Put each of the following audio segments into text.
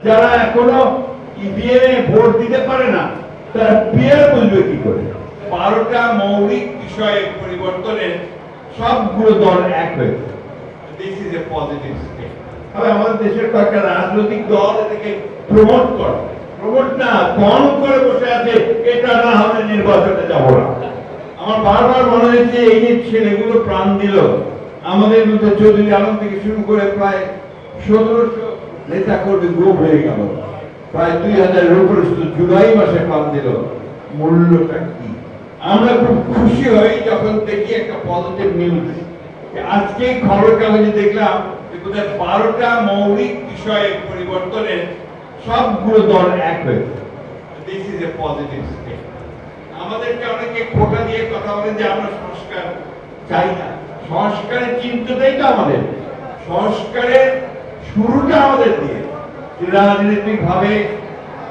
যারা এখনো ইভিএমে ভোট দিতে পারে না তারা পিয়ার বুঝবে কি করে? 12টা মৌলিক বিষয়ে পরিবর্তনের সবগুলো দল এক হয়েছে। This is a positive step. তবে আমাদের দেশের কয়েকটা রাজনৈতিক দল এটাকে প্রমোট না কম করে বসে আছে, এটা না হলে নির্বাচনে যাব না। আমার বারবার মনে হয়েছে এই যে ছেলেগুলো প্রাণ দিল, আমাদের মধ্যে চৌধুরী আলম থেকে শুরু করে প্রায় 1700 নেতা কর্মী গুম হয়ে গেল, প্রায় 2000-এর উপরে শুধু জুলাই মাসে প্রাণ দিল। মূল্যটা কি? আমরা খুব খুশি হই যখন দেখি একটা পজিটিভ নিউজ। আজকে খবর কাগজে দেখলাম যে 12টা মৌলিক বিষয়ে পরিবর্তনের সবগুলো দল এক হয়েছে। This is a positive step. আমাদেরকে অনেকে খোটা দিয়ে কথা বলে যে আমরা সংস্কার চাই না। সংস্কারের চিন্তাটাই তো আমাদের, সংস্কারের শুরুটা আমাদের দিয়ে। রাজনৈতিক ভাবে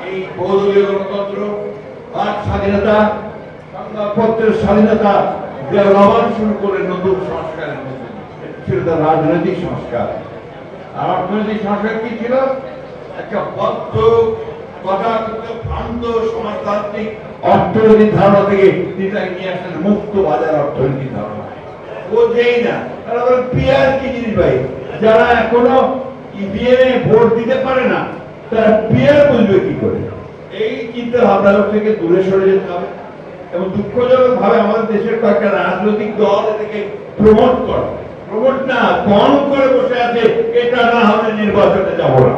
এই বহুদলীয় গণতন্ত্র, বাক স্বাধীনতা, সংবাদপত্রের স্বাধীনতা লবণ শুরু করে নতুন সংস্কারের মধ্যে ছিল তার রাজনৈতিক সংস্কার। আর অর্থনৈতিক সংস্কার কি ছিল? একটা বদ্ধ ভ্রান্ত সমাজতান্ত্রিক অর্থনৈতিক ধারণা থেকে তিনি নিয়ে আসেন মুক্ত বাজার অর্থনৈতিক ধারণা। বোঝেই না তারা বলে পিয়ার কি জিনিস ভাই? যারা এখনো ইভিএমে ভোট দিতে পারে না তারা পিয়ার বুঝবে কি করে? এই চিন্তা ভাবনা থেকে দূরে সরে যেতে হবে। এবং দুঃখজনক ভাবে আমাদের দেশের কয়েকটা রাজনৈতিক দল এটাকে প্রমোট না কম করে বসে আছে, এটা না হলে নির্বাচনে যাব না।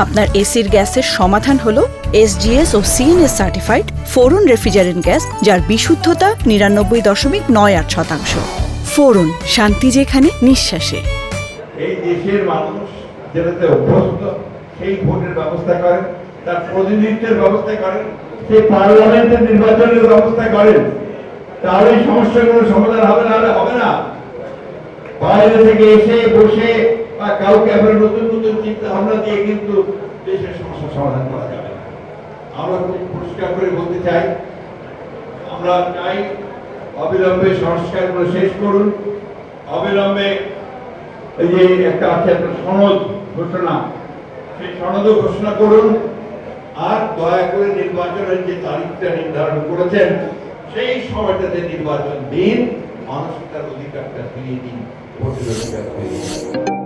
আপনার এসির গ্যাসের সমাধান হলো SGS ও CNS সার্টিফাইড ফোরন রেফ্রিজারেন্ট গ্যাস, যার বিশুদ্ধতা 99.98%। ফোরন, শান্তি যেখানে, নিঃশ্বাসে। এই দেশের মানুষ যেটাতে অভ্যস্ত সেই ভোটের ব্যবস্থা করেন, তার প্রতিনিধিত্বের ব্যবস্থা করেন, সেই পার্লামেন্টের নির্বাচনের ব্যবস্থা করেন, তাহলে এই সমস্যাগুলো সমাধান হবে, না হলে হবে না। বাইরে থেকে এসে বসে বা কাউকে আবার নতুন চিন্তা ভাবনা দিয়ে কিন্তু দেশের সমস্যা সমাধান করা যাবে না। আমরা খুব পরিষ্কার করে বলতে চাই, আমরা চাই অবিলম্বে সংস্কারগুলো শেষ করুন, অবিলম্বে এই যে একটা আছে একটা সনদ ঘোষণা, সেই সনদও ঘোষণা করুন। আর দয়া করে নির্বাচনের যে তারিখটা নির্ধারণ করেছেন সেই সময়টাতে নির্বাচন দিন, মানুষ তার অধিকারটা ফিরিয়ে দিন, ভোটের অধিকার ফিরিয়ে দিন।